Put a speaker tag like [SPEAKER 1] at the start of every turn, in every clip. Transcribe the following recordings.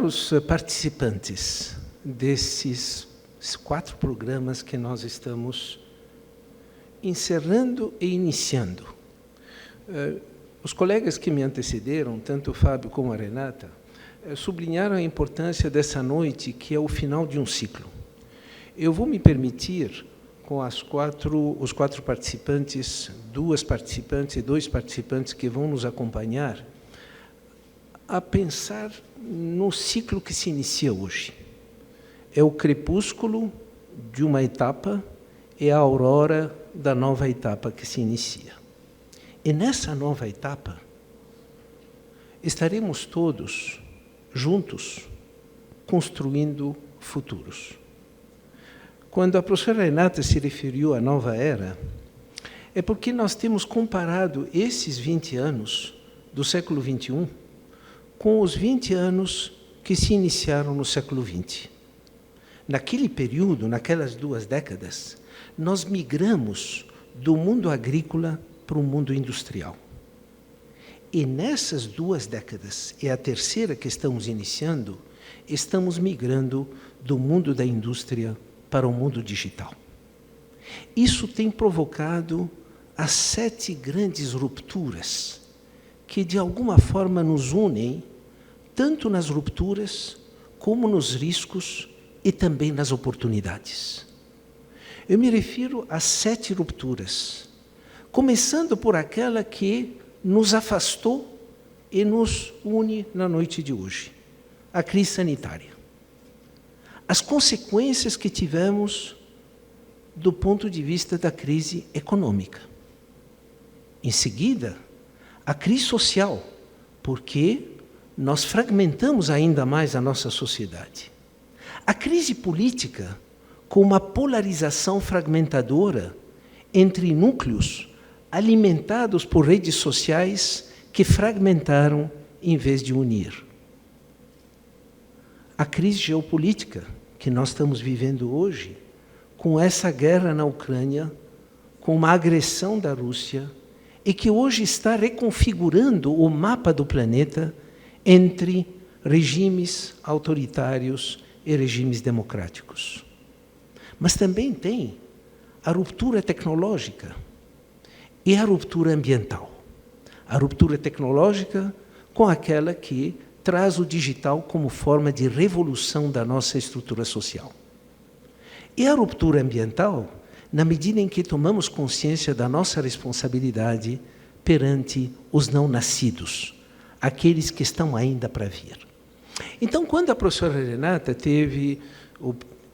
[SPEAKER 1] caros participantes desses 4 programas que nós estamos encerrando e iniciando, os colegas que me antecederam, tanto o Fábio como a Renata, sublinharam a importância dessa noite, que é o final de um ciclo. Eu vou me permitir, com os 4 participantes, 2 participantes e 2 participantes que vão nos acompanhar, a pensar no ciclo que se inicia hoje. É o crepúsculo de uma etapa, é a aurora da nova etapa que se inicia. E nessa nova etapa, estaremos todos juntos construindo futuros. Quando a professora Renata se referiu à nova era, é porque nós temos comparado esses 20 anos do século XXI com os 20 anos que se iniciaram no século XX. Naquele período, naquelas 2 décadas, nós migramos do mundo agrícola para o mundo industrial. E nessas 2 décadas, é a terceira que estamos iniciando, estamos migrando do mundo da indústria para o mundo digital. Isso tem provocado as 7 grandes rupturas que, de alguma forma, nos unem, tanto nas rupturas, como nos riscos e também nas oportunidades. Eu me refiro às 7 rupturas, começando por aquela que nos afastou e nos une na noite de hoje, a crise sanitária. As consequências que tivemos do ponto de vista da crise econômica. Em seguida, a crise social, porque nós fragmentamos ainda mais a nossa sociedade. A crise política, com uma polarização fragmentadora entre núcleos alimentados por redes sociais que fragmentaram em vez de unir. A crise geopolítica que nós estamos vivendo hoje, com essa guerra na Ucrânia, com uma agressão da Rússia, e que hoje está reconfigurando o mapa do planeta entre regimes autoritários e regimes democráticos. Mas também tem a ruptura tecnológica e a ruptura ambiental. A ruptura tecnológica com aquela que traz o digital como forma de revolução da nossa estrutura social. E a ruptura ambiental, na medida em que tomamos consciência da nossa responsabilidade perante os não nascidos, aqueles que estão ainda para vir. Então, quando a professora Renata teve,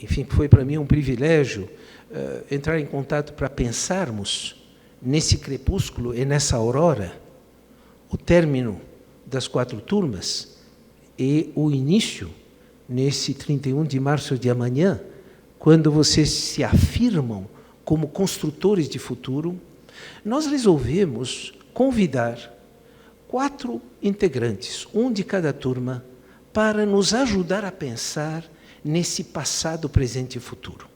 [SPEAKER 1] enfim, foi para mim um privilégio entrar em contato para pensarmos nesse crepúsculo e nessa aurora, o término das 4 turmas e o início, nesse 31 de março de amanhã, quando vocês se afirmam como construtores de futuro, nós resolvemos convidar 4 integrantes, um de cada turma, para nos ajudar a pensar nesse passado, presente e futuro.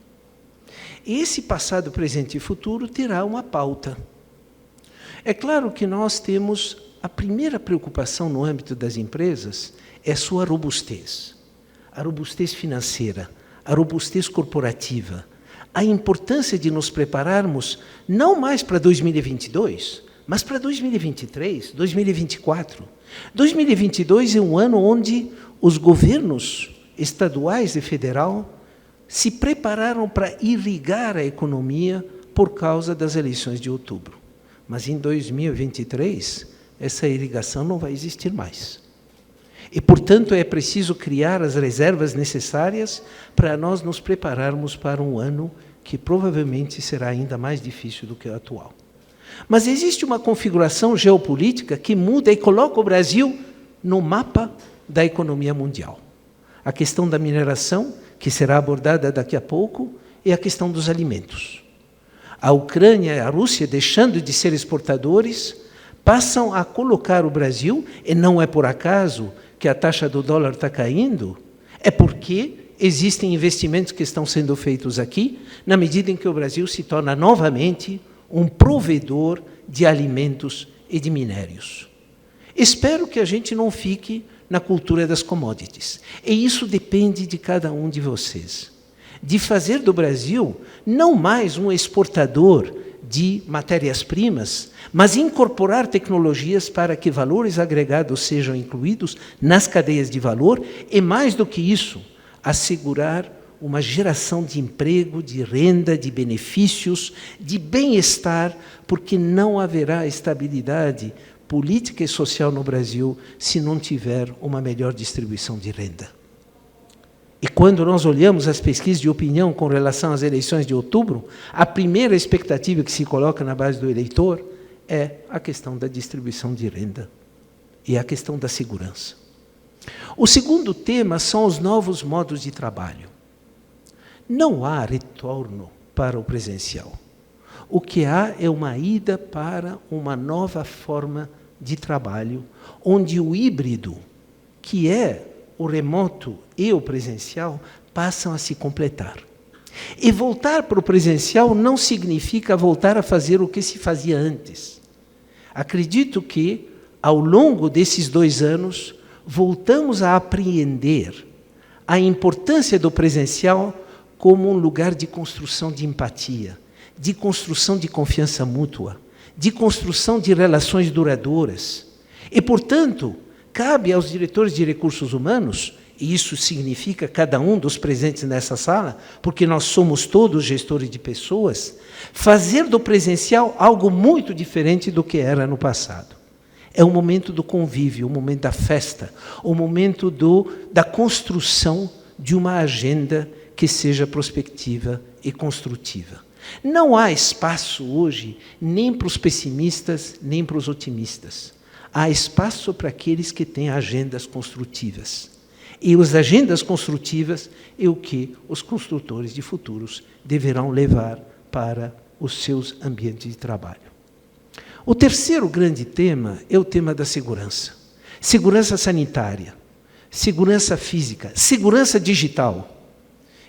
[SPEAKER 1] Esse passado, presente e futuro terá uma pauta. É claro que nós temos a primeira preocupação no âmbito das empresas é sua robustez. A robustez financeira, a robustez corporativa, a importância de nos prepararmos não mais para 2022, mas para 2023, 2024. 2022 é um ano onde os governos estaduais e federal se prepararam para irrigar a economia por causa das eleições de outubro. Mas em 2023, essa irrigação não vai existir mais. E, portanto, é preciso criar as reservas necessárias para nós nos prepararmos para um ano que provavelmente será ainda mais difícil do que o atual. Mas existe uma configuração geopolítica que muda e coloca o Brasil no mapa da economia mundial. A questão da mineração, que será abordada daqui a pouco, e a questão dos alimentos. A Ucrânia e a Rússia, deixando de ser exportadores, passam a colocar o Brasil, e não é por acaso que a taxa do dólar está caindo, é porque existem investimentos que estão sendo feitos aqui, na medida em que o Brasil se torna novamente um provedor de alimentos e de minérios. Espero que a gente não fique na cultura das commodities. E isso depende de cada um de vocês. De fazer do Brasil não mais um exportador de matérias-primas, mas incorporar tecnologias para que valores agregados sejam incluídos nas cadeias de valor e, mais do que isso, assegurar uma geração de emprego, de renda, de benefícios, de bem-estar, porque não haverá estabilidade política e social no Brasil se não tiver uma melhor distribuição de renda. E quando nós olhamos as pesquisas de opinião com relação às eleições de outubro, a primeira expectativa que se coloca na base do eleitor é a questão da distribuição de renda e a questão da segurança. O segundo tema são os novos modos de trabalho. Não há retorno para o presencial. O que há é uma ida para uma nova forma de trabalho, onde o híbrido, que é o remoto e o presencial, passam a se completar. E voltar para o presencial não significa voltar a fazer o que se fazia antes. Acredito que, ao longo desses 2 anos, voltamos a apreender a importância do presencial como um lugar de construção de empatia, de construção de confiança mútua, de construção de relações duradouras. E, portanto, cabe aos diretores de recursos humanos, e isso significa cada um dos presentes nessa sala, porque nós somos todos gestores de pessoas, fazer do presencial algo muito diferente do que era no passado. É o momento do convívio, o momento da festa, o momento da construção de uma agenda que seja prospectiva e construtiva. Não há espaço hoje nem para os pessimistas, nem para os otimistas. Há espaço para aqueles que têm agendas construtivas. E as agendas construtivas é o que os construtores de futuros deverão levar para os seus ambientes de trabalho. O terceiro grande tema é o tema da segurança. Segurança sanitária, segurança física, segurança digital.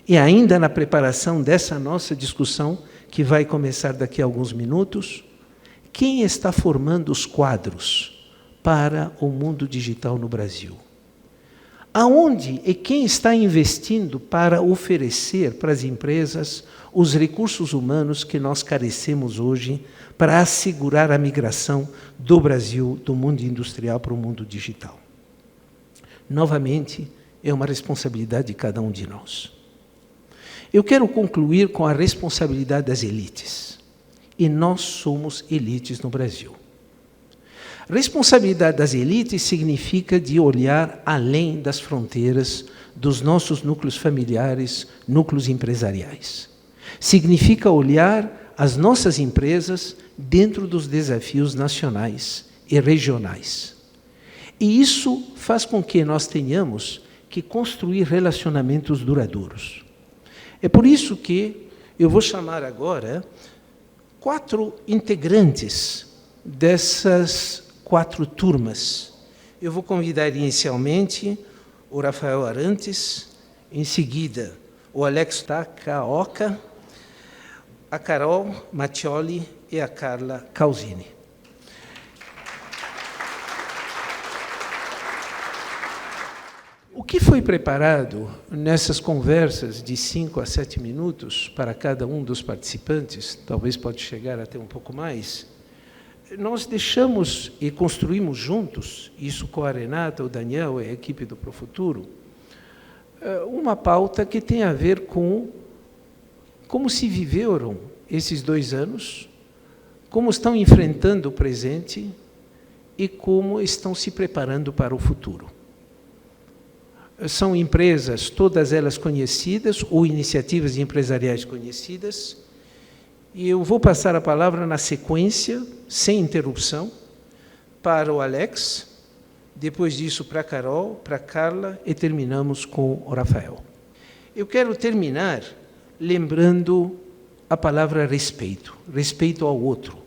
[SPEAKER 1] E ainda na preparação dessa nossa discussão, que vai começar daqui a alguns minutos, quem está formando os quadros para o mundo digital no Brasil? Aonde e quem está investindo para oferecer para as empresas os recursos humanos que nós carecemos hoje para assegurar a migração do Brasil, do mundo industrial para o mundo digital? Novamente, é uma responsabilidade de cada um de nós. Eu quero concluir com a responsabilidade das elites. E nós somos elites no Brasil. Responsabilidade das elites significa de olhar além das fronteiras dos nossos núcleos familiares, núcleos empresariais. Significa olhar as nossas empresas dentro dos desafios nacionais e regionais. E isso faz com que nós tenhamos que construir relacionamentos duradouros. É por isso que eu vou chamar agora 4 integrantes dessas 4 turmas. Eu vou convidar inicialmente o Rafael Arantes, em seguida o Alex Takaoka, a Carol Mattioli e a Carla Causini. O que foi preparado nessas conversas de 5 a 7 minutos para cada um dos participantes, talvez pode chegar até um pouco mais, nós deixamos e construímos juntos, isso com a Renata, o Daniel e a equipe do Profuturo, uma pauta que tem a ver com como se viveram esses 2 anos, como estão enfrentando o presente e como estão se preparando para o futuro. São empresas, todas elas conhecidas, ou iniciativas empresariais conhecidas, e eu vou passar a palavra na sequência, sem interrupção, para o Alex, depois disso para a Carol, para a Carla, e terminamos com o Rafael. Eu quero terminar lembrando a palavra respeito, respeito ao outro,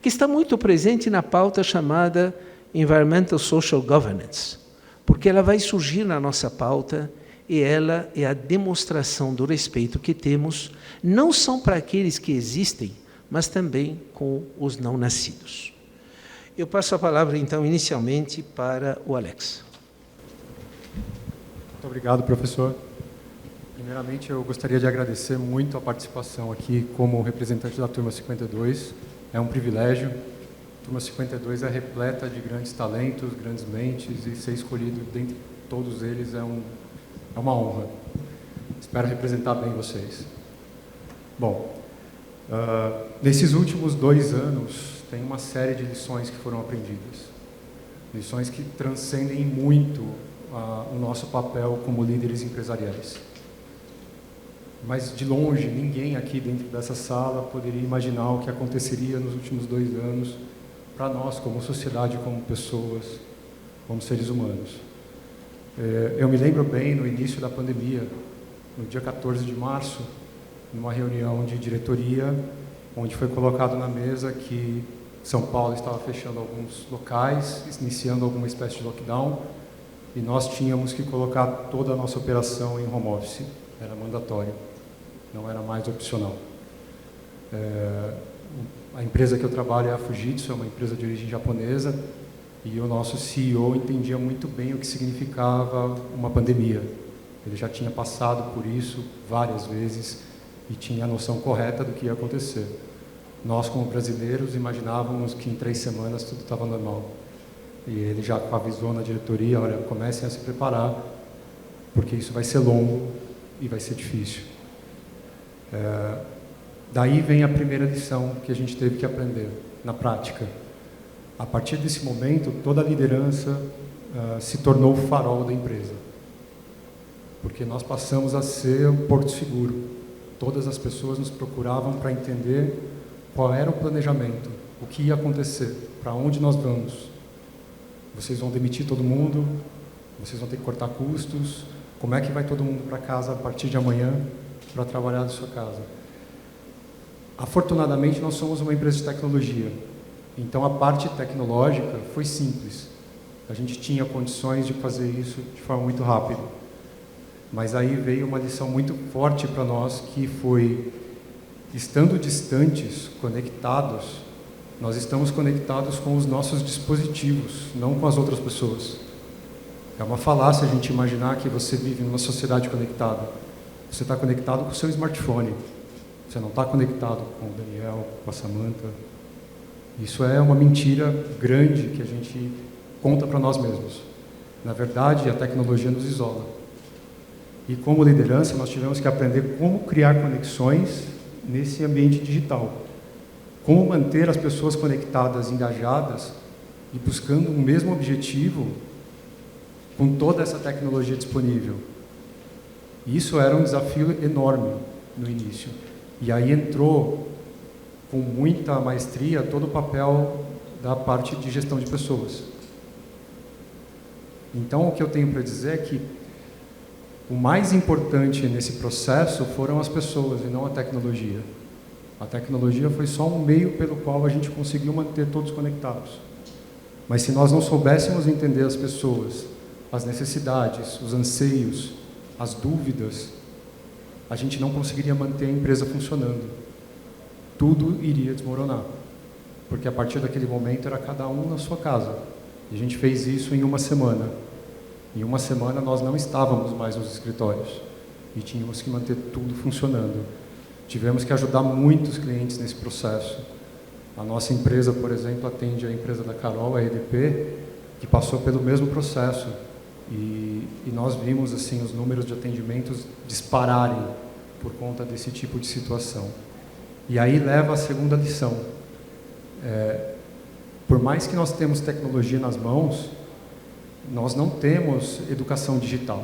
[SPEAKER 1] que está muito presente na pauta chamada Environmental Social Governance, porque ela vai surgir na nossa pauta e ela é a demonstração do respeito que temos, não só para aqueles que existem, mas também com os não nascidos. Eu passo a palavra, então, inicialmente para o Alex.
[SPEAKER 2] Muito obrigado, professor. Primeiramente, eu gostaria de agradecer muito a participação aqui como representante da Turma 52. É um privilégio. A Turma 52 é repleta de grandes talentos, grandes mentes, e ser escolhido dentre todos eles é uma honra. Espero representar bem vocês. Bom, nesses últimos 2 anos, tem uma série de lições que foram aprendidas. Lições que transcendem muito o nosso papel como líderes empresariais. Mas, de longe, ninguém aqui dentro dessa sala poderia imaginar o que aconteceria nos últimos 2 anos para nós, como sociedade, como pessoas, como seres humanos. Eu me lembro bem, no início da pandemia, no dia 14 de março, numa reunião de diretoria, onde foi colocado na mesa que São Paulo estava fechando alguns locais, iniciando alguma espécie de lockdown, e nós tínhamos que colocar toda a nossa operação em home office. Era mandatório, não era mais opcional. A empresa que eu trabalho é a Fujitsu, é uma empresa de origem japonesa, e o nosso CEO entendia muito bem o que significava uma pandemia. Ele já tinha passado por isso várias vezes e tinha a noção correta do que ia acontecer. Nós, como brasileiros, imaginávamos que em 3 semanas tudo estava normal. E ele já avisou na diretoria: olha, comecem a se preparar, porque isso vai ser longo e vai ser difícil. Daí vem a primeira lição que a gente teve que aprender, na prática. A partir desse momento, toda a liderança se tornou o farol da empresa. Porque nós passamos a ser um porto seguro. Todas as pessoas nos procuravam para entender qual era o planejamento, o que ia acontecer, para onde nós vamos. Vocês vão demitir todo mundo, vocês vão ter que cortar custos, como é que vai todo mundo para casa a partir de amanhã para trabalhar da sua casa? Afortunadamente, nós somos uma empresa de tecnologia, então a parte tecnológica foi simples. A gente tinha condições de fazer isso de forma muito rápida. Mas aí veio uma lição muito forte para nós, que foi: estando distantes, conectados, nós estamos conectados com os nossos dispositivos, não com as outras pessoas. É uma falácia a gente imaginar que você vive numa sociedade conectada. Você está conectado com o seu smartphone. Você não está conectado com o Daniel, com a Samantha. Isso é uma mentira grande que a gente conta para nós mesmos. Na verdade, a tecnologia nos isola. E como liderança, nós tivemos que aprender como criar conexões nesse ambiente digital. Como manter as pessoas conectadas, engajadas e buscando o mesmo objetivo com toda essa tecnologia disponível. E isso era um desafio enorme no início. E aí entrou com muita maestria todo o papel da parte de gestão de pessoas. Então, o que eu tenho para dizer é que o mais importante nesse processo foram as pessoas e não a tecnologia. A tecnologia foi só um meio pelo qual a gente conseguiu manter todos conectados. Mas se nós não soubéssemos entender as pessoas, as necessidades, os anseios, as dúvidas, a gente não conseguiria manter a empresa funcionando. Tudo iria desmoronar. Porque a partir daquele momento era cada um na sua casa. E a gente fez isso em 1 semana. Em 1 semana nós não estávamos mais nos escritórios. E tínhamos que manter tudo funcionando. Tivemos que ajudar muitos clientes nesse processo. A nossa empresa, por exemplo, atende a empresa da Carol, a EDP, que passou pelo mesmo processo. E nós vimos assim os números de atendimentos dispararem por conta desse tipo de situação. E aí leva a segunda lição. Por mais que nós temos tecnologia nas mãos, nós não temos educação digital.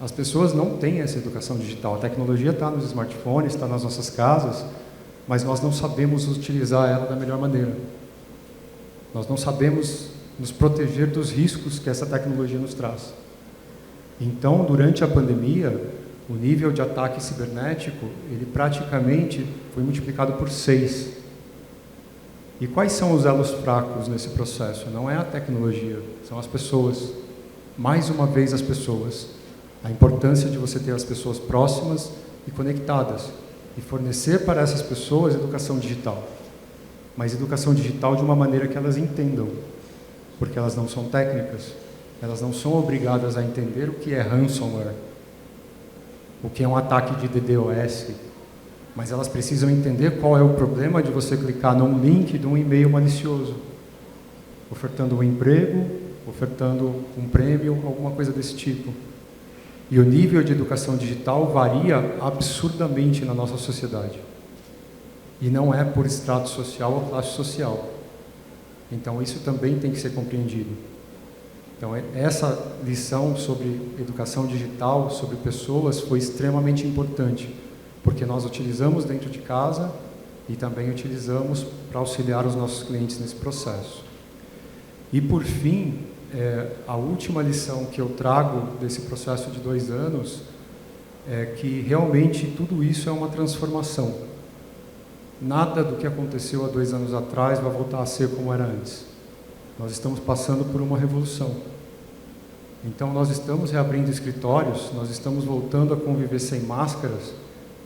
[SPEAKER 2] As pessoas não têm essa educação digital. A tecnologia está nos smartphones, está nas nossas casas, mas nós não sabemos utilizar ela da melhor maneira. Nós não sabemos nos proteger dos riscos que essa tecnologia nos traz. Então, durante a pandemia, o nível de ataque cibernético, ele praticamente foi multiplicado por 6. E quais são os elos fracos nesse processo? Não é a tecnologia, são as pessoas. Mais uma vez, as pessoas. A importância de você ter as pessoas próximas e conectadas e fornecer para essas pessoas educação digital. Mas educação digital de uma maneira que elas entendam, porque elas não são técnicas. Elas não são obrigadas a entender o que é ransomware, o que é um ataque de DDoS, mas elas precisam entender qual é o problema de você clicar num link de um e-mail malicioso, ofertando um emprego, ofertando um prêmio, alguma coisa desse tipo. E o nível de educação digital varia absurdamente na nossa sociedade. E não é por estrato social ou classe social. Então, isso também tem que ser compreendido. Então, essa lição sobre educação digital, sobre pessoas, foi extremamente importante, porque nós utilizamos dentro de casa e também utilizamos para auxiliar os nossos clientes nesse processo. E, por fim, a última lição que eu trago desse processo de 2 anos é que realmente tudo isso é uma transformação. Nada do que aconteceu há 2 anos atrás vai voltar a ser como era antes. Nós estamos passando por uma revolução. Então, nós estamos reabrindo escritórios, nós estamos voltando a conviver sem máscaras,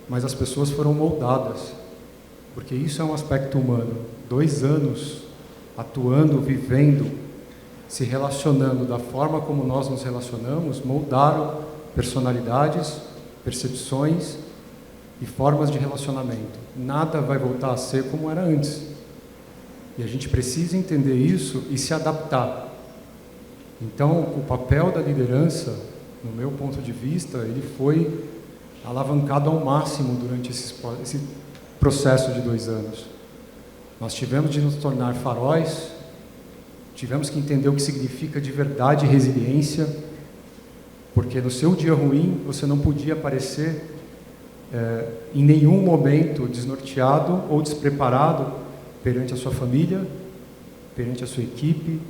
[SPEAKER 2] mas as pessoas foram moldadas, porque isso é um aspecto humano. 2 anos atuando, vivendo, se relacionando da forma como nós nos relacionamos, moldaram personalidades, percepções e formas de relacionamento. Nada vai voltar a ser como era antes. E a gente precisa entender isso e se adaptar. Então, o papel da liderança, no meu ponto de vista, ele foi alavancado ao máximo durante esse processo de 2 anos. Nós tivemos de nos tornar faróis, tivemos que entender o que significa de verdade resiliência, porque no seu dia ruim você não podia aparecer em nenhum momento desnorteado ou despreparado perante a sua família, perante a sua equipe,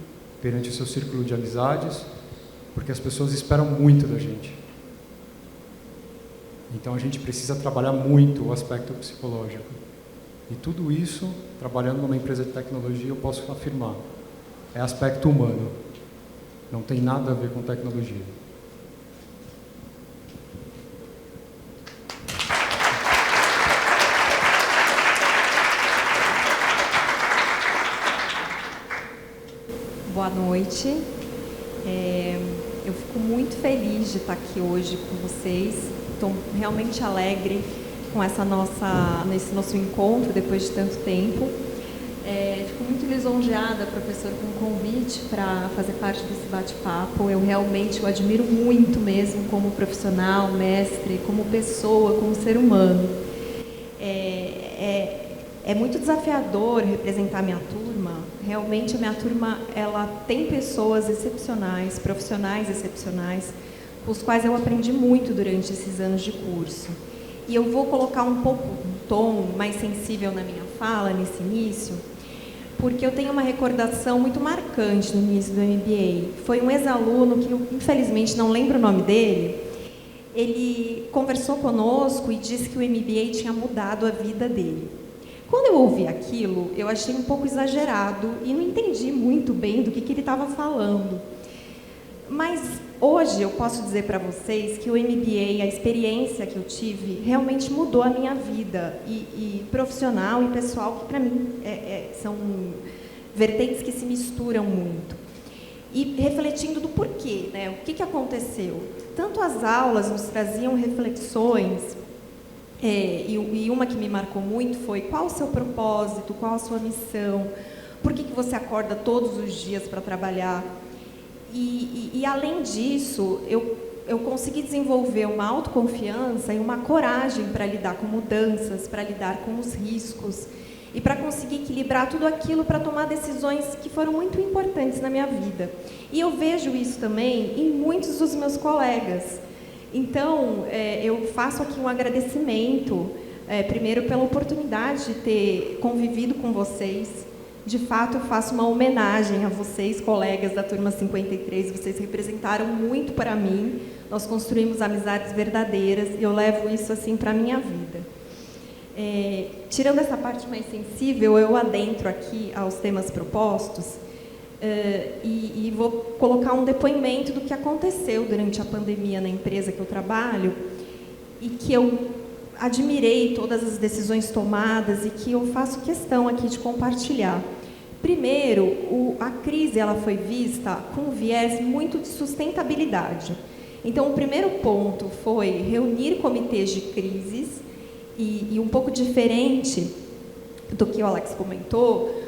[SPEAKER 2] perante o seu círculo de amizades, porque as pessoas esperam muito da gente. Então a gente precisa trabalhar muito o aspecto psicológico. E tudo isso, trabalhando numa empresa de tecnologia, eu posso afirmar, é aspecto humano. Não tem nada a ver com tecnologia.
[SPEAKER 3] Boa noite. Eu fico muito feliz de estar aqui hoje com vocês. Estou realmente alegre com nesse nosso encontro depois de tanto tempo. Fico muito lisonjeada, professor, com o convite para fazer parte desse bate-papo. Eu realmente o admiro muito mesmo como profissional, mestre, como pessoa, como ser humano. É muito desafiador representar minha turma. Realmente a minha turma, ela tem pessoas excepcionais, profissionais excepcionais, com os quais eu aprendi muito durante esses anos de curso. E eu vou colocar um pouco um tom mais sensível na minha fala, nesse início, porque eu tenho uma recordação muito marcante no início do MBA. Foi um ex-aluno que eu, infelizmente, não lembro o nome dele. Ele conversou conosco e disse que o MBA tinha mudado a vida dele. Quando eu ouvi aquilo, eu achei um pouco exagerado e não entendi muito bem do que ele estava falando. Mas hoje eu posso dizer para vocês que o MBA, a experiência que eu tive, realmente mudou a minha vida, e profissional e pessoal, que para mim são vertentes que se misturam muito. E refletindo do porquê, né? O que aconteceu? Tanto as aulas nos traziam reflexões, e uma que me marcou muito foi: qual o seu propósito, qual a sua missão, por que você acorda todos os dias para trabalhar? E além disso, eu consegui desenvolver uma autoconfiança e uma coragem para lidar com mudanças, para lidar com os riscos e para conseguir equilibrar tudo aquilo para tomar decisões que foram muito importantes na minha vida. E eu vejo isso também em muitos dos meus colegas. Então, eu faço aqui um agradecimento, primeiro pela oportunidade de ter convivido com vocês. De fato, eu faço uma homenagem a vocês, colegas da turma 53, vocês representaram muito para mim, nós construímos amizades verdadeiras, e eu levo isso assim para a minha vida. Tirando essa parte mais sensível, eu adentro aqui aos temas propostos, e vou colocar um depoimento do que aconteceu durante a pandemia na empresa que eu trabalho, e que eu admirei todas as decisões tomadas e que eu faço questão aqui de compartilhar. Primeiro, a crise ela foi vista com um viés muito de sustentabilidade. Então, o primeiro ponto foi reunir comitês de crises e um pouco diferente do que o Alex comentou,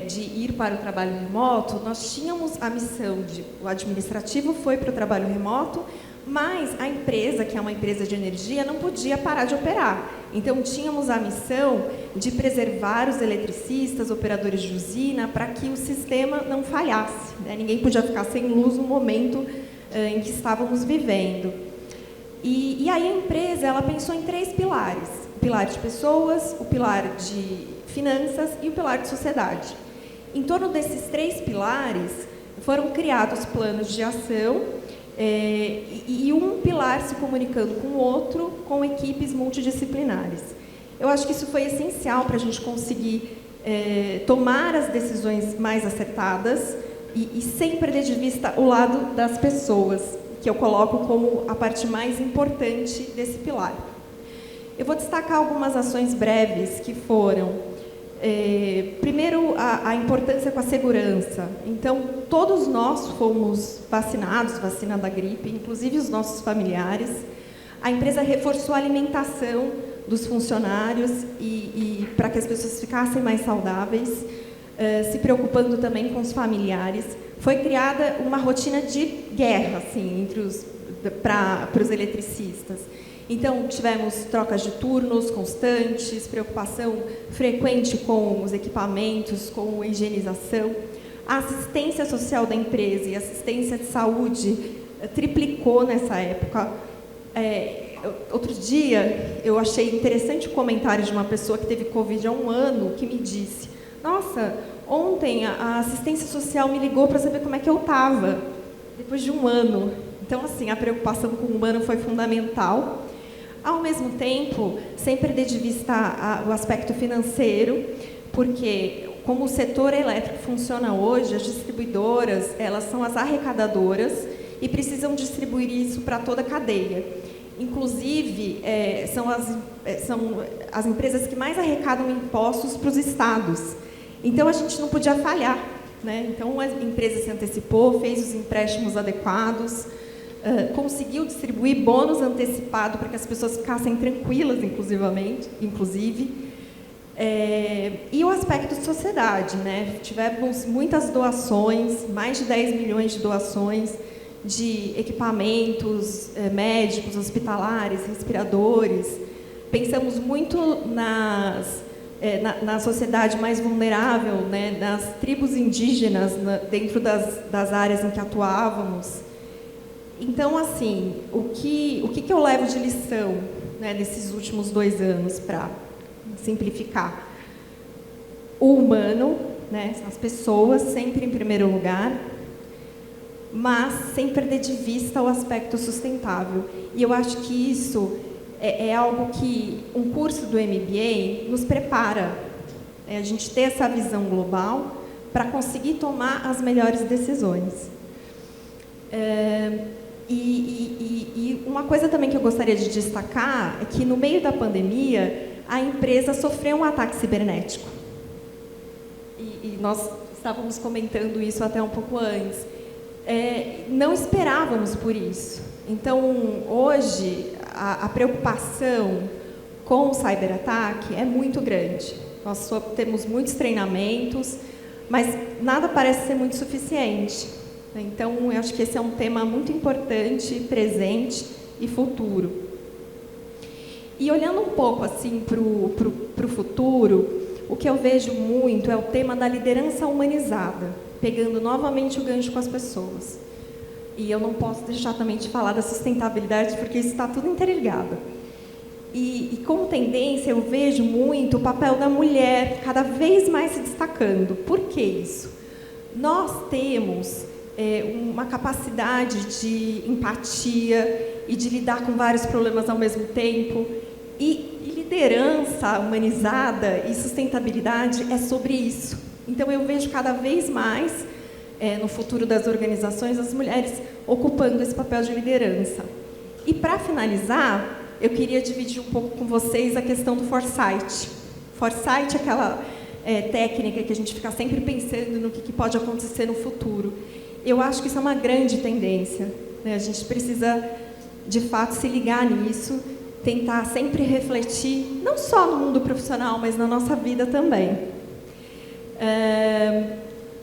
[SPEAKER 3] de ir para o trabalho remoto, nós tínhamos a missão o administrativo foi para o trabalho remoto, mas a empresa, que é uma empresa de energia, não podia parar de operar. Então, tínhamos a missão de preservar os eletricistas, operadores de usina, para que o sistema não falhasse, né? Ninguém podia ficar sem luz no momento em que estávamos vivendo. E aí a empresa ela pensou em 3 pilares. O pilar de pessoas, o pilar de finanças e o pilar de sociedade. Em torno desses 3 pilares, foram criados planos de ação e um pilar se comunicando com o outro, com equipes multidisciplinares. Eu acho que isso foi essencial para a gente conseguir tomar as decisões mais acertadas e sem perder de vista o lado das pessoas, que eu coloco como a parte mais importante desse pilar. Eu vou destacar algumas ações breves que foram... primeiro, a importância com a segurança. Então, todos nós fomos vacinados, vacina da gripe, inclusive os nossos familiares. A empresa reforçou a alimentação dos funcionários e para que as pessoas ficassem mais saudáveis, se preocupando também com os familiares. Foi criada uma rotina de guerra, assim, para os eletricistas. Então, tivemos trocas de turnos constantes, preocupação frequente com os equipamentos, com a higienização. A assistência social da empresa e a assistência de saúde triplicou nessa época. Outro dia, eu achei interessante o comentário de uma pessoa que teve Covid há 1 ano, que me disse: nossa, ontem a assistência social me ligou para saber como é que eu estava, depois de 1 ano. Então, assim, a preocupação com o humano foi fundamental. Ao mesmo tempo, sem perder de vista o aspecto financeiro, porque como o setor elétrico funciona hoje, as distribuidoras, elas são as arrecadadoras e precisam distribuir isso para toda a cadeia. Inclusive, são as empresas que mais arrecadam impostos para os estados. Então, a gente não podia falhar, né? Então, a empresa se antecipou, fez os empréstimos adequados, conseguiu distribuir bônus antecipado para que as pessoas ficassem tranquilas, inclusive. E o aspecto de sociedade, né? Tivemos muitas doações, mais de 10 milhões de doações de equipamentos médicos, hospitalares, respiradores. Pensamos muito na sociedade mais vulnerável, né? Nas tribos indígenas, dentro das áreas em que atuávamos. Então, assim, o que eu levo de lição, né, nesses últimos 2 anos, para simplificar? O humano, né, as pessoas, sempre em primeiro lugar, mas sem perder de vista o aspecto sustentável. E eu acho que isso é algo que um curso do MBA nos prepara, a gente ter essa visão global para conseguir tomar as melhores decisões. E uma coisa também que eu gostaria de destacar é que, no meio da pandemia, a empresa sofreu um ataque cibernético. E nós estávamos comentando isso até um pouco antes. Não esperávamos por isso. Então, hoje, a preocupação com o cyberataque é muito grande. Nós temos muitos treinamentos, mas nada parece ser muito suficiente. Então, eu acho que esse é um tema muito importante, presente e futuro. E olhando um pouco assim para o futuro, o que eu vejo muito é o tema da liderança humanizada, pegando novamente o gancho com as pessoas. E eu não posso deixar também de falar da sustentabilidade, porque isso está tudo interligado. E como tendência, eu vejo muito o papel da mulher cada vez mais se destacando. Por que isso? Nós temos uma capacidade de empatia e de lidar com vários problemas ao mesmo tempo. E liderança humanizada e sustentabilidade é sobre isso. Então, eu vejo cada vez mais, no futuro das organizações, as mulheres ocupando esse papel de liderança. E, para finalizar, eu queria dividir um pouco com vocês a questão do foresight. Foresight é técnica, que a gente fica sempre pensando no que pode acontecer no futuro. Eu acho que isso é uma grande tendência, né? A gente precisa, de fato, se ligar nisso, tentar sempre refletir, não só no mundo profissional, mas na nossa vida também.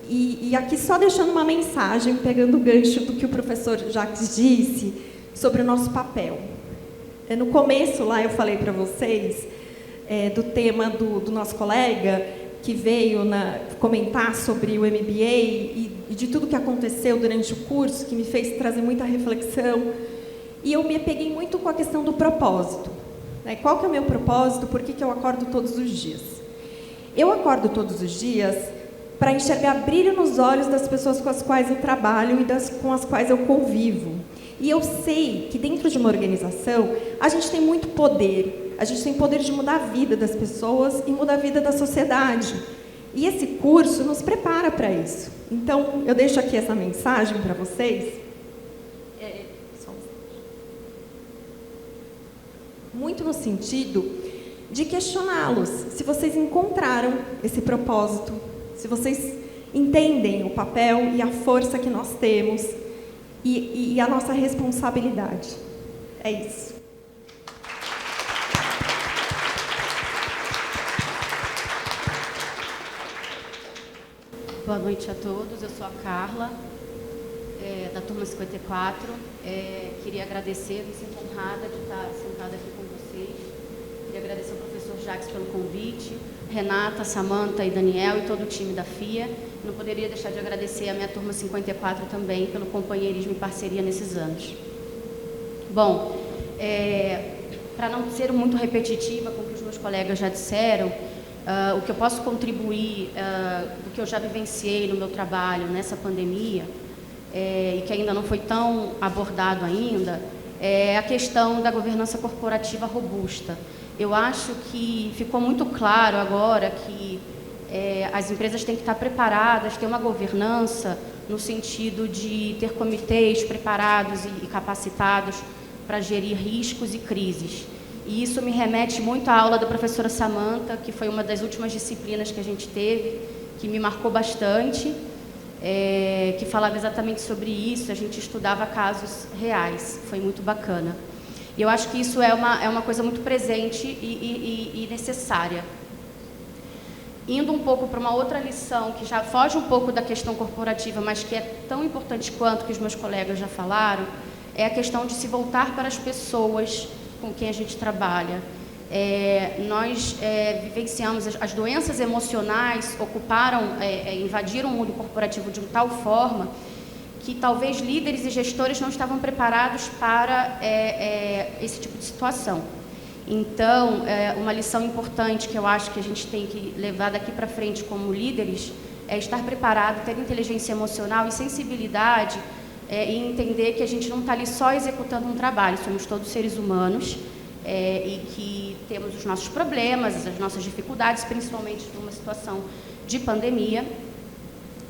[SPEAKER 3] E aqui só deixando uma mensagem, pegando o gancho do que o professor Jacques disse sobre o nosso papel. No começo, lá, eu falei para vocês do tema do nosso colega, que veio comentar sobre o MBA e de tudo que aconteceu durante o curso, que me fez trazer muita reflexão. E eu me apeguei muito com a questão do propósito. Né? Qual que é o meu propósito? Por que eu acordo todos os dias? Eu acordo todos os dias para enxergar brilho nos olhos das pessoas com as quais eu trabalho e com as quais eu convivo. E eu sei que dentro de uma organização, a gente tem muito poder. A gente tem poder de mudar a vida das pessoas e mudar a vida da sociedade. E esse curso nos prepara para isso. Então, eu deixo aqui essa mensagem para vocês. Muito no sentido de questioná-los, se vocês encontraram esse propósito, se vocês entendem o papel e a força que nós temos e a nossa responsabilidade. É isso.
[SPEAKER 4] Boa noite a todos, eu sou a Carla, da turma 54. Queria agradecer, me sinto honrada de estar sentada aqui com vocês. Queria agradecer ao professor Jacques pelo convite, Renata, Samanta e Daniel e todo o time da FIA. Não poderia deixar de agradecer a minha turma 54 também pelo companheirismo e parceria nesses anos. Bom, para não ser muito repetitiva com o que os meus colegas já disseram, o que eu posso contribuir do que eu já vivenciei no meu trabalho nessa pandemia, e que ainda não foi tão abordado ainda, é a questão da governança corporativa robusta. Eu acho que ficou muito claro agora que as empresas têm que estar preparadas, ter uma governança no sentido de ter comitês preparados e capacitados para gerir riscos e crises. E isso me remete muito à aula da professora Samanta, que foi uma das últimas disciplinas que a gente teve, que me marcou bastante, que falava exatamente sobre isso. A gente estudava casos reais, foi muito bacana. E eu acho que isso é uma coisa muito presente e necessária. Indo um pouco para uma outra lição, que já foge um pouco da questão corporativa, mas que é tão importante quanto que os meus colegas já falaram, é a questão de se voltar para as pessoas com quem a gente trabalha. Nós vivenciamos as doenças emocionais, invadiram o mundo corporativo de tal forma que talvez líderes e gestores não estavam preparados para esse tipo de situação. Então, uma lição importante que eu acho que a gente tem que levar daqui para frente como líderes é estar preparado, ter inteligência emocional e sensibilidade, e entender que a gente não está ali só executando um trabalho, somos todos seres humanos, e que temos os nossos problemas, as nossas dificuldades, principalmente numa situação de pandemia,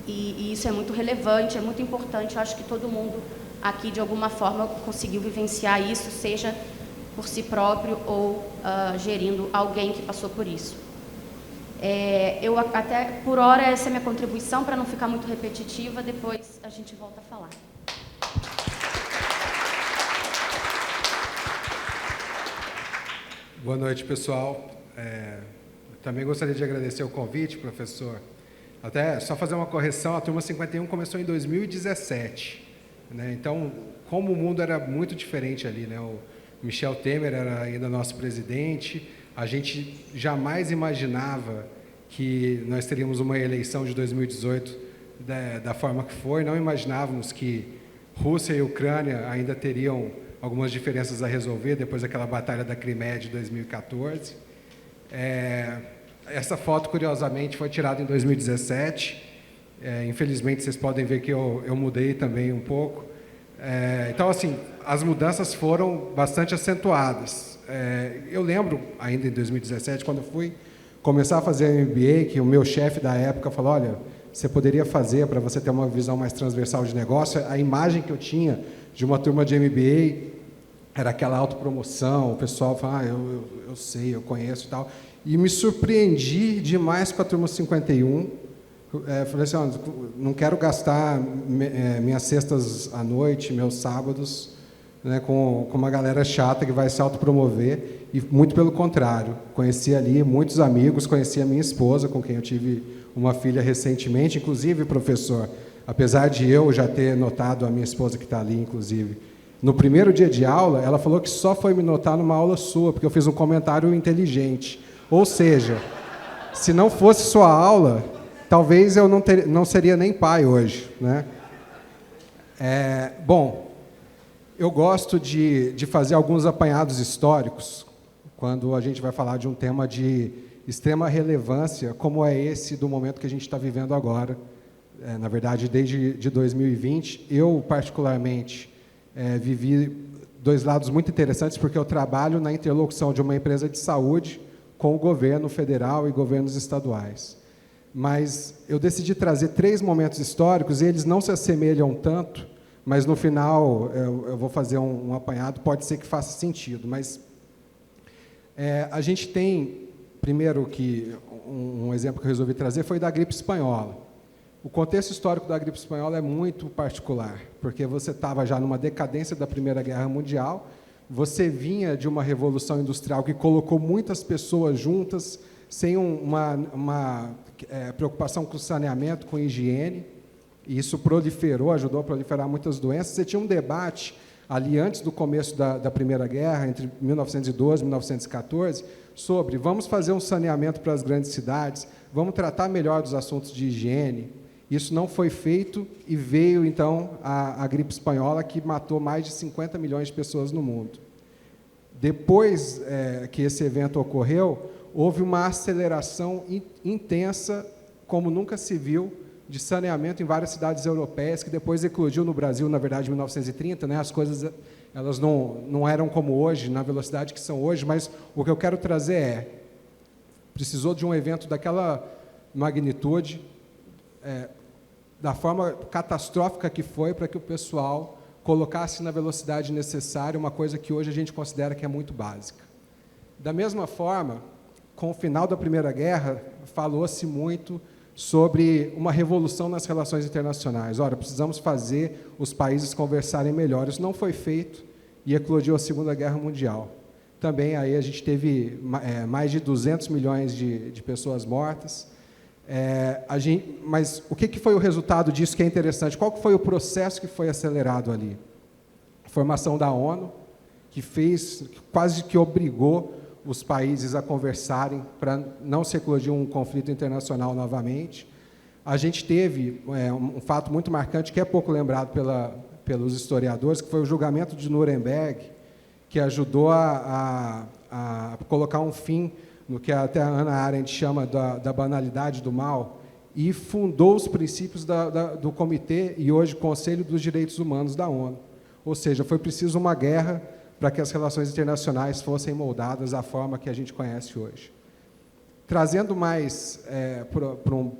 [SPEAKER 4] e isso é muito relevante, é muito importante. Eu acho que todo mundo aqui, de alguma forma, conseguiu vivenciar isso, seja por si próprio ou gerindo alguém que passou por isso. Eu até, por hora, essa é a minha contribuição, para não ficar muito repetitiva, depois a gente volta a falar.
[SPEAKER 5] Boa noite, pessoal. Também gostaria de agradecer o convite, professor. Até só fazer uma correção, a turma 51 começou em 2017. Né? Então, como o mundo era muito diferente ali, né? O Michel Temer era ainda nosso presidente, a gente jamais imaginava que nós teríamos uma eleição de 2018 da forma que foi, não imaginávamos que Rússia e Ucrânia ainda teriam algumas diferenças a resolver depois daquela batalha da Crimeia de 2014. Essa foto, curiosamente, foi tirada em 2017. Infelizmente, vocês podem ver que eu mudei também um pouco. Então, assim, as mudanças foram bastante acentuadas. Eu lembro, ainda em 2017, quando eu fui começar a fazer a MBA, que o meu chefe da época falou, olha, você poderia fazer para você ter uma visão mais transversal de negócio. A imagem que eu tinha de uma turma de MBA era aquela autopromoção, o pessoal fala, eu sei, eu conheço e tal. E me surpreendi demais com a turma 51. Falei assim, não quero gastar minhas sextas à noite, meus sábados, né, com uma galera chata que vai se autopromover, e muito pelo contrário. Conheci ali muitos amigos, conheci a minha esposa, com quem eu tive uma filha recentemente, inclusive, professor, apesar de eu já ter notado a minha esposa que está ali, inclusive, no primeiro dia de aula, ela falou que só foi me notar numa aula sua, porque eu fiz um comentário inteligente. Ou seja, se não fosse sua aula, talvez eu não seria nem pai hoje, né? Bom, eu gosto de fazer alguns apanhados históricos, quando a gente vai falar de um tema de extrema relevância, como é esse do momento que a gente está vivendo agora. Na verdade, desde 2020, eu, particularmente, vivi dois lados muito interessantes, porque eu trabalho na interlocução de uma empresa de saúde com o governo federal e governos estaduais. Mas eu decidi trazer 3 momentos históricos, e eles não se assemelham tanto, mas no final eu vou fazer um apanhado, pode ser que faça sentido. Mas a gente tem, primeiro, que um exemplo que eu resolvi trazer foi da gripe espanhola. O contexto histórico da gripe espanhola é muito particular, porque você estava já numa decadência da Primeira Guerra Mundial, você vinha de uma revolução industrial que colocou muitas pessoas juntas, sem uma preocupação com saneamento, com higiene, e isso proliferou, ajudou a proliferar muitas doenças. Você tinha um debate ali antes do começo da Primeira Guerra, entre 1912 e 1914, sobre vamos fazer um saneamento para as grandes cidades, vamos tratar melhor dos assuntos de higiene. Isso não foi feito e veio, então, a gripe espanhola, que matou mais de 50 milhões de pessoas no mundo. Depois que esse evento ocorreu, houve uma aceleração intensa, como nunca se viu, de saneamento em várias cidades europeias, que depois eclodiu no Brasil, na verdade, em 1930. Né? As coisas elas não eram como hoje, na velocidade que são hoje, mas o que eu quero trazer precisou de um evento daquela magnitude, da forma catastrófica que foi, para que o pessoal colocasse na velocidade necessária uma coisa que hoje a gente considera que é muito básica. Da mesma forma, com o final da Primeira Guerra, falou-se muito sobre uma revolução nas relações internacionais. Ora, precisamos fazer os países conversarem melhor. Isso não foi feito e eclodiu a Segunda Guerra Mundial. Também aí a gente teve mais de 200 milhões de pessoas mortas. Mas o que foi o resultado disso que é interessante? Qual foi o processo que foi acelerado ali? A formação da ONU, que quase que obrigou os países a conversarem para não se eclodir um conflito internacional novamente. A gente teve um fato muito marcante, que é pouco lembrado pelos historiadores, que foi o julgamento de Nuremberg, que ajudou a colocar um fim no que até a Hannah Arendt chama da banalidade do mal, e fundou os princípios do Comitê, e hoje Conselho dos Direitos Humanos da ONU. Ou seja, foi preciso uma guerra para que as relações internacionais fossem moldadas da forma que a gente conhece hoje. Trazendo mais para um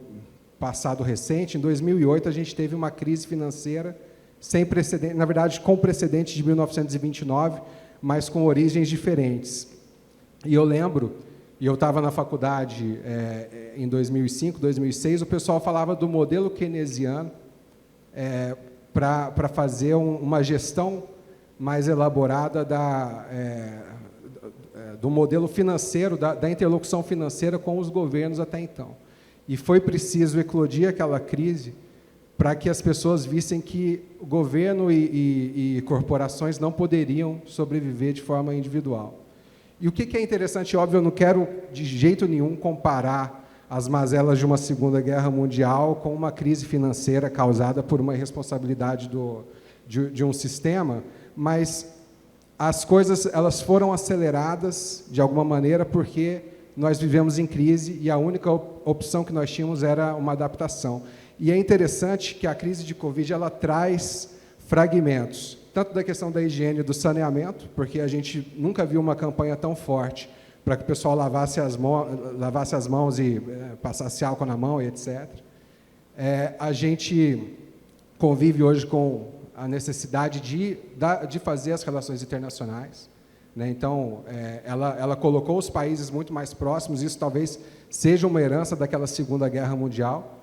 [SPEAKER 5] passado recente, em 2008 a gente teve uma crise financeira sem precedente, na verdade com precedente de 1929, mas com origens diferentes. E eu lembro, e eu estava na faculdade em 2005, 2006, o pessoal falava do modelo keynesiano para fazer uma gestão mais elaborada do modelo financeiro, da interlocução financeira com os governos até então. E foi preciso eclodir aquela crise para que as pessoas vissem que o governo e corporações não poderiam sobreviver de forma individual. E o que é interessante, óbvio, eu não quero de jeito nenhum comparar as mazelas de uma Segunda Guerra Mundial com uma crise financeira causada por uma irresponsabilidade de um sistema, mas as coisas elas foram aceleradas de alguma maneira porque nós vivemos em crise e a única opção que nós tínhamos era uma adaptação. E é interessante que a crise de Covid ela traz fragmentos, tanto da questão da higiene e do saneamento, porque a gente nunca viu uma campanha tão forte para que o pessoal lavasse as mãos e passasse álcool na mão, e etc. A gente convive hoje com a necessidade de fazer as relações internacionais, né? Então, ela colocou os países muito mais próximos, isso talvez seja uma herança daquela Segunda Guerra Mundial,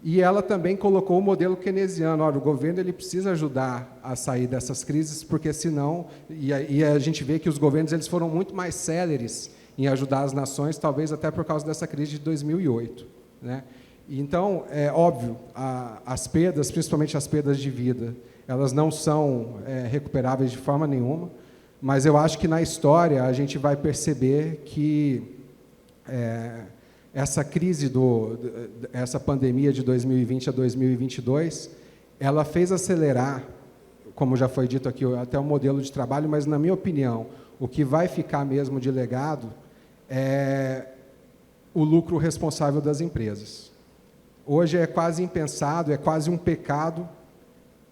[SPEAKER 5] e ela também colocou o modelo keynesiano. Olha, o governo ele precisa ajudar a sair dessas crises, porque senão... E a gente vê que os governos eles foram muito mais céleres em ajudar as nações, talvez até por causa dessa crise de 2008. Né? Então, é óbvio, as perdas, principalmente as perdas de vida, elas não são recuperáveis de forma nenhuma, mas eu acho que na história a gente vai perceber que essa crise, essa pandemia de 2020 a 2022, ela fez acelerar, como já foi dito aqui, até o modelo de trabalho, mas, na minha opinião, o que vai ficar mesmo de legado é o lucro responsável das empresas. Hoje é quase impensado, é quase um pecado,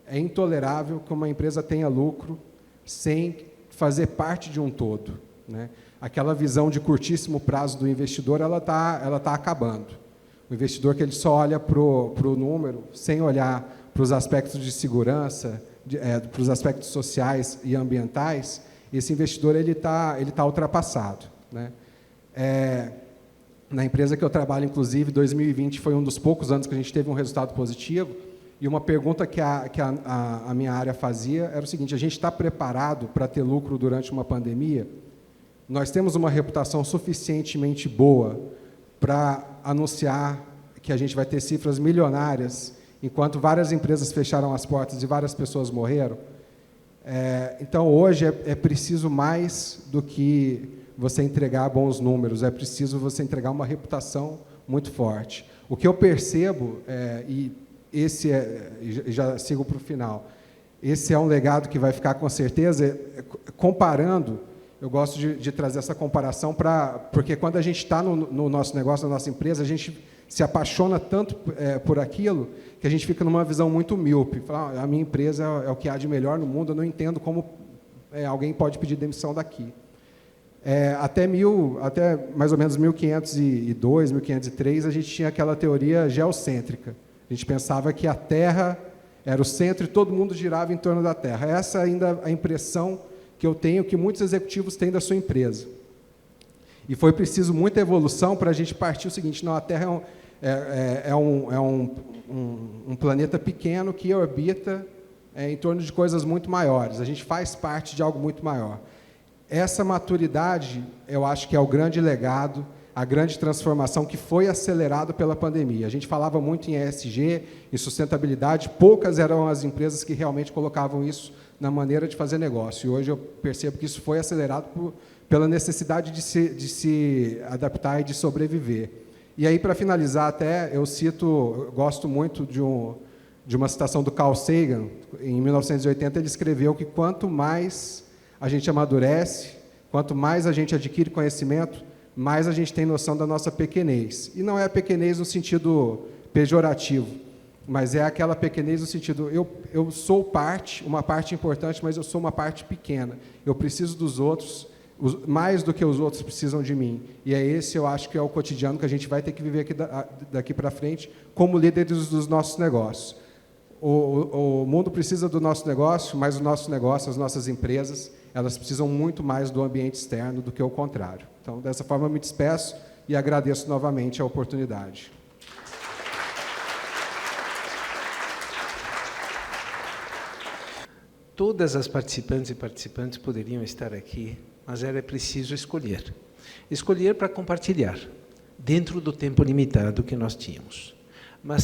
[SPEAKER 5] é intolerável que uma empresa tenha lucro sem fazer parte de um todo, né? Aquela visão de curtíssimo prazo do investidor, ela tá acabando. O investidor que ele só olha para o número, sem olhar para os aspectos de segurança, para os aspectos sociais e ambientais, esse investidor ele tá ultrapassado, né? Na empresa que eu trabalho, inclusive, 2020 foi um dos poucos anos que a gente teve um resultado positivo, e uma pergunta que a minha área fazia era o seguinte: a gente está preparado para ter lucro durante uma pandemia? Nós temos uma reputação suficientemente boa para anunciar que a gente vai ter cifras milionárias, enquanto várias empresas fecharam as portas e várias pessoas morreram? Então, hoje, é preciso mais do que você entregar bons números, é preciso você entregar uma reputação muito forte. O que eu percebo, e já sigo para o final, esse é um legado que vai ficar com certeza, comparando. Eu gosto de trazer essa comparação, porque quando a gente está no nosso negócio, na nossa empresa, a gente se apaixona tanto por aquilo que a gente fica numa visão muito míope. Fala, a minha empresa é o que há de melhor no mundo, eu não entendo como alguém pode pedir demissão daqui. Até mais ou menos 1502, 1503, a gente tinha aquela teoria geocêntrica. A gente pensava que a Terra era o centro e todo mundo girava em torno da Terra. Essa ainda é a impressão que eu tenho, que muitos executivos têm da sua empresa. E foi preciso muita evolução para a gente partir o seguinte: não, a Terra é um planeta pequeno que orbita em torno de coisas muito maiores. A gente faz parte de algo muito maior. Essa maturidade, eu acho que é o grande legado, a grande transformação que foi acelerada pela pandemia. A gente falava muito em ESG, em sustentabilidade, poucas eram as empresas que realmente colocavam isso na maneira de fazer negócio. E hoje eu percebo que isso foi acelerado pela necessidade de se adaptar e de sobreviver. E aí, para finalizar, eu gosto muito de uma citação do Carl Sagan. Em 1980, ele escreveu que quanto mais a gente amadurece, quanto mais a gente adquire conhecimento, mais a gente tem noção da nossa pequenez. E não é a pequenez no sentido pejorativo, mas é aquela pequenez no sentido, eu sou uma parte importante, mas eu sou uma parte pequena. Eu preciso dos outros, mais do que os outros precisam de mim. E esse, eu acho, que é o cotidiano que a gente vai ter que viver daqui para frente como líderes dos nossos negócios. O mundo precisa do nosso negócio, mas o nosso negócio, as nossas empresas, elas precisam muito mais do ambiente externo do que o contrário. Então, dessa forma, eu me despeço e agradeço novamente a oportunidade.
[SPEAKER 1] Todas as participantes e participantes poderiam estar aqui, mas era preciso escolher. Escolher para compartilhar, dentro do tempo limitado que nós tínhamos. Mas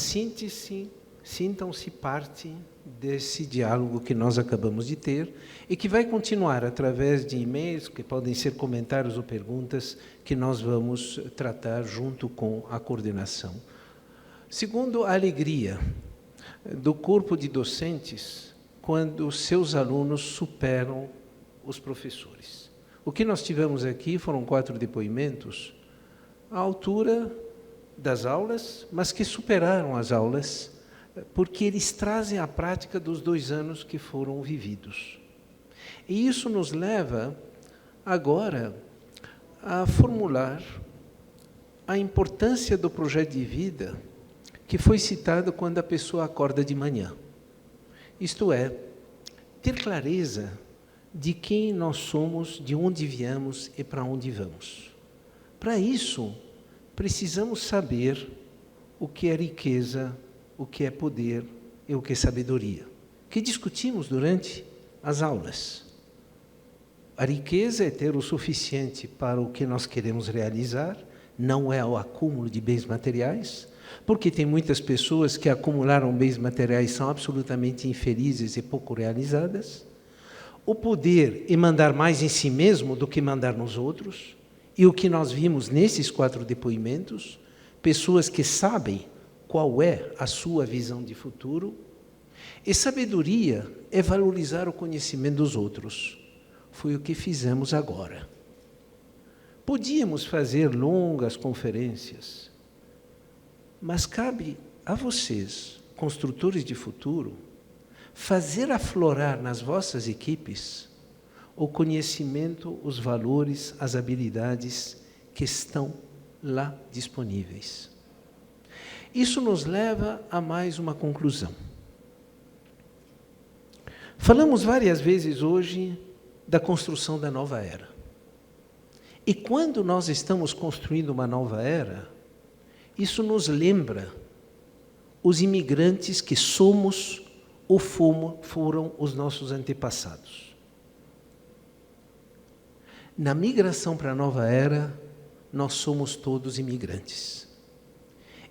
[SPEAKER 1] sintam-se parte desse diálogo que nós acabamos de ter e que vai continuar através de e-mails, que podem ser comentários ou perguntas, que nós vamos tratar junto com a coordenação. Segundo, a alegria do corpo de docentes quando seus alunos superam os professores. O que nós tivemos aqui foram 4 depoimentos à altura das aulas, mas que superaram as aulas, porque eles trazem a prática dos 2 anos que foram vividos. E isso nos leva, agora, a formular a importância do projeto de vida que foi citado quando a pessoa acorda de manhã. Isto é, ter clareza de quem nós somos, de onde viemos e para onde vamos. Para isso, precisamos saber o que é riqueza, o que é poder e o que é sabedoria, que discutimos durante as aulas. A riqueza é ter o suficiente para o que nós queremos realizar, não é o acúmulo de bens materiais, porque tem muitas pessoas que acumularam bens materiais e são absolutamente infelizes e pouco realizadas. O poder é mandar mais em si mesmo do que mandar nos outros, e o que nós vimos nesses 4 depoimentos, pessoas que sabem qual é a sua visão de futuro. E sabedoria é valorizar o conhecimento dos outros. Foi o que fizemos agora. Podíamos fazer longas conferências, mas cabe a vocês, construtores de futuro, fazer aflorar nas vossas equipes o conhecimento, os valores, as habilidades que estão lá disponíveis. Isso nos leva a mais uma conclusão. Falamos várias vezes hoje da construção da nova era. E quando nós estamos construindo uma nova era, isso nos lembra os imigrantes que somos ou foram os nossos antepassados. Na migração para a nova era, nós somos todos imigrantes.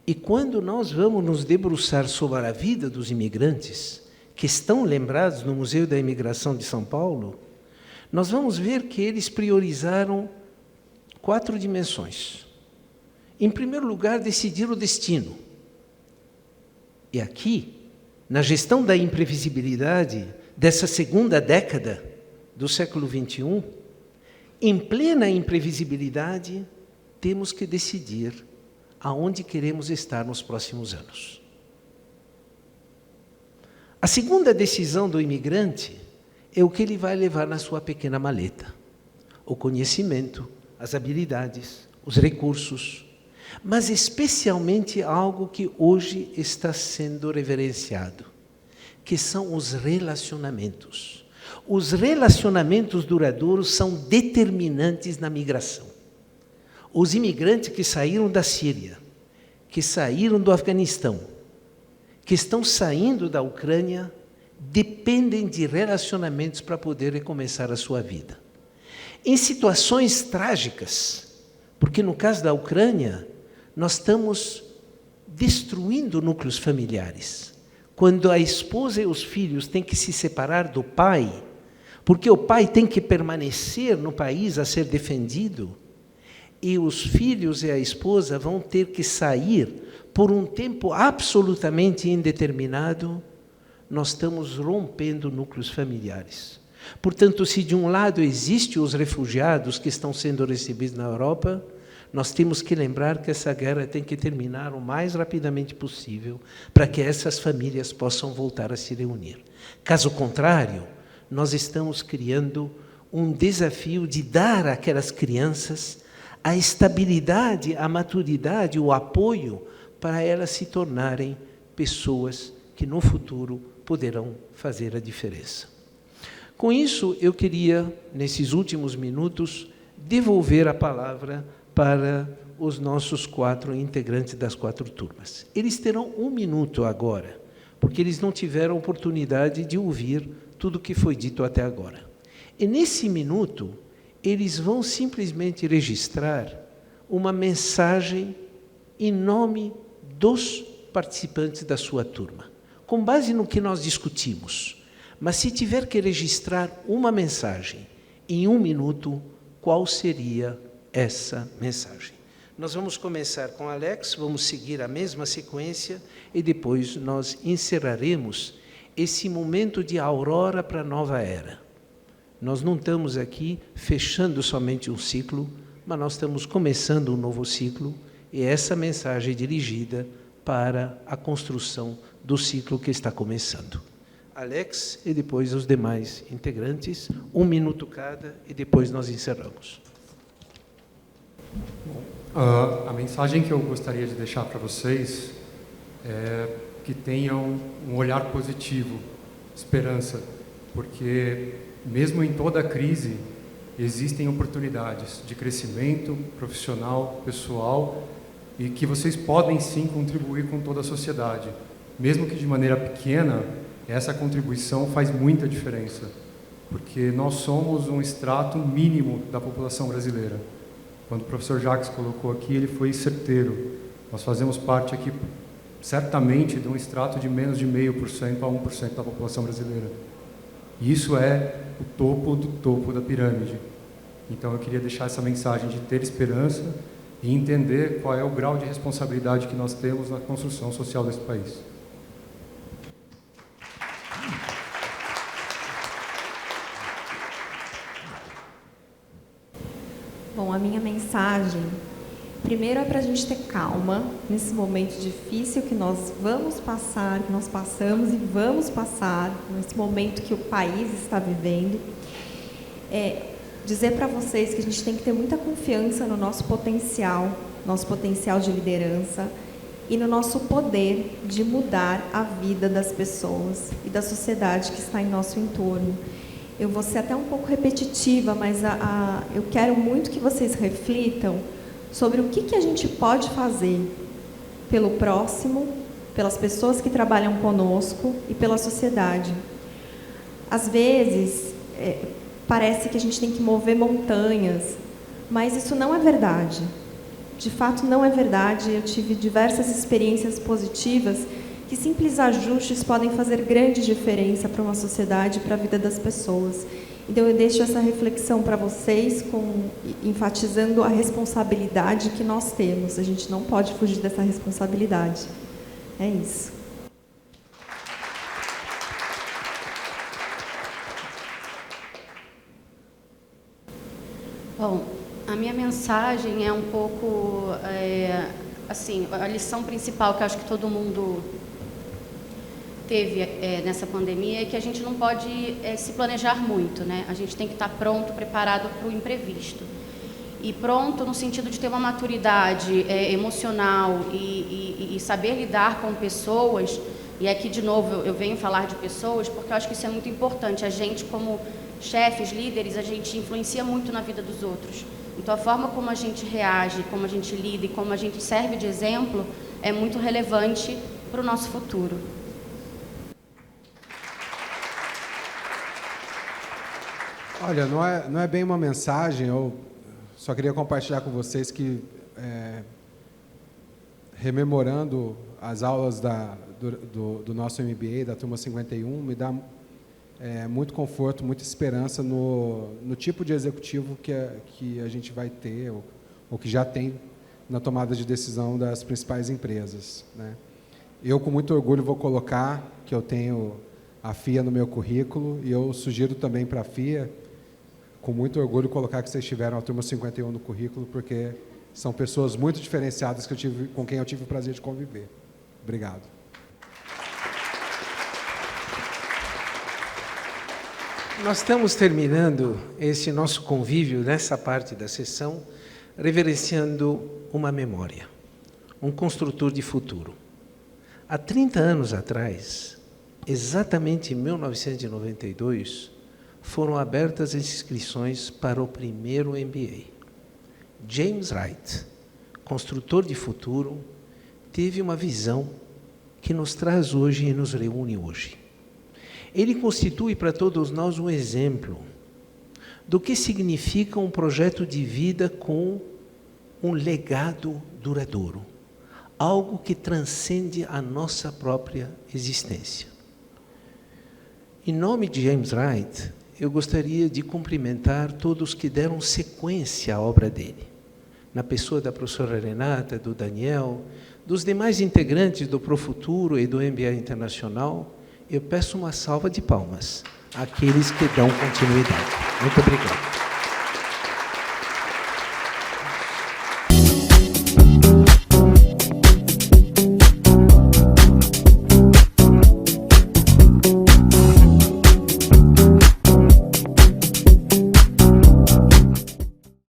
[SPEAKER 1] E quando nós vamos nos debruçar sobre a vida dos imigrantes, que estão lembrados no Museu da Imigração de São Paulo, nós vamos ver que eles priorizaram 4 dimensões. Em primeiro lugar, decidir o destino. E aqui, na gestão da imprevisibilidade dessa segunda década do século XXI, em plena imprevisibilidade, temos que decidir aonde queremos estar nos próximos anos. A segunda decisão do imigrante é o que ele vai levar na sua pequena maleta. O conhecimento, as habilidades, os recursos, mas especialmente algo que hoje está sendo reverenciado, que são os relacionamentos. Os relacionamentos duradouros são determinantes na migração. Os imigrantes que saíram da Síria, que saíram do Afeganistão, que estão saindo da Ucrânia, dependem de relacionamentos para poder recomeçar a sua vida. Em situações trágicas, porque no caso da Ucrânia, nós estamos destruindo núcleos familiares. Quando a esposa e os filhos têm que se separar do pai, porque o pai tem que permanecer no país a ser defendido, e os filhos e a esposa vão ter que sair por um tempo absolutamente indeterminado, nós estamos rompendo núcleos familiares. Portanto, se de um lado existem os refugiados que estão sendo recebidos na Europa, nós temos que lembrar que essa guerra tem que terminar o mais rapidamente possível para que essas famílias possam voltar a se reunir. Caso contrário, nós estamos criando um desafio de dar àquelas crianças a estabilidade, a maturidade, o apoio para elas se tornarem pessoas que no futuro poderão fazer a diferença. Com isso, eu queria, nesses últimos minutos, devolver a palavra para os nossos 4 integrantes das 4 turmas. Eles terão 1 minuto agora, porque eles não tiveram oportunidade de ouvir tudo o que foi dito até agora. E nesse minuto, eles vão simplesmente registrar uma mensagem em nome dos participantes da sua turma, com base no que nós discutimos. Mas se tiver que registrar uma mensagem em 1 minuto, qual seria essa mensagem? Nós vamos começar com Alex, vamos seguir a mesma sequência e depois nós encerraremos esse momento de aurora para a nova era. Nós não estamos aqui fechando somente um ciclo, mas nós estamos começando um novo ciclo e essa mensagem é dirigida para a construção do ciclo que está começando. Alex e depois os demais integrantes, 1 minuto cada e depois nós encerramos.
[SPEAKER 2] A mensagem que eu gostaria de deixar para vocês é que tenham um olhar positivo, esperança porque mesmo em toda crise existem oportunidades de crescimento profissional, pessoal, e que vocês podem sim contribuir com toda a sociedade. Mesmo que de maneira pequena, essa contribuição faz muita diferença, porque nós somos um extrato mínimo da população brasileira. Quando o professor Jacques colocou aqui, ele foi certeiro. Nós fazemos parte aqui, certamente, de um extrato de menos de 0,5% a 1% da população brasileira. E isso é o topo do topo da pirâmide. Então eu queria deixar essa mensagem de ter esperança e entender qual é o grau de responsabilidade que nós temos na construção social desse país.
[SPEAKER 3] Bom, a minha mensagem, primeiro é para a gente ter calma nesse momento difícil que nós vamos passar, que nós passamos e vamos passar, nesse momento que o país está vivendo. Dizer para vocês que a gente tem que ter muita confiança no nosso potencial de liderança e no nosso poder de mudar a vida das pessoas e da sociedade que está em nosso entorno. Eu vou ser até um pouco repetitiva, mas eu quero muito que vocês reflitam sobre o que a gente pode fazer pelo próximo, pelas pessoas que trabalham conosco e pela sociedade. Às vezes, parece que a gente tem que mover montanhas, mas isso não é verdade. De fato, não é verdade. Eu tive diversas experiências positivas que simples ajustes podem fazer grande diferença para uma sociedade e para a vida das pessoas. Então, eu deixo essa reflexão para vocês, enfatizando a responsabilidade que nós temos. A gente não pode fugir dessa responsabilidade. É isso.
[SPEAKER 4] Bom, a minha mensagem é um pouco, assim, a lição principal que eu acho que todo mundo teve nessa pandemia é que a gente não pode se planejar muito, né? A gente tem que estar pronto, preparado para o imprevisto. E pronto no sentido de ter uma maturidade emocional e saber lidar com pessoas. E aqui, de novo, eu venho falar de pessoas porque eu acho que isso é muito importante. A gente, como chefes, líderes, a gente influencia muito na vida dos outros. Então, a forma como a gente reage, como a gente lida e como a gente serve de exemplo é muito relevante para o nosso futuro.
[SPEAKER 5] Olha, não é bem uma mensagem, eu só queria compartilhar com vocês que, rememorando as aulas do nosso MBA, da Turma 51, me dá muito conforto, muita esperança no tipo de executivo que a gente vai ter, ou que já tem na tomada de decisão das principais empresas, né? Eu, com muito orgulho, vou colocar que eu tenho a FIA no meu currículo, e eu sugiro também para a FIA, com muito orgulho, colocar que vocês tiveram a Turma 51 no currículo, porque são pessoas muito diferenciadas com quem eu tive o prazer de conviver. Obrigado.
[SPEAKER 1] Nós estamos terminando esse nosso convívio nessa parte da sessão, reverenciando uma memória, um construtor de futuro. Há 30 anos atrás, exatamente em 1992, foram abertas as inscrições para o primeiro MBA. James Wright, construtor de futuro, teve uma visão que nos traz hoje e nos reúne hoje. Ele constitui para todos nós um exemplo do que significa um projeto de vida com um legado duradouro, algo que transcende a nossa própria existência. Em nome de James Wright, eu gostaria de cumprimentar todos que deram sequência à obra dele, na pessoa da professora Renata, do Daniel, dos demais integrantes do Profuturo e do MBA Internacional. Eu peço uma salva de palmas àqueles que dão continuidade. Muito obrigado.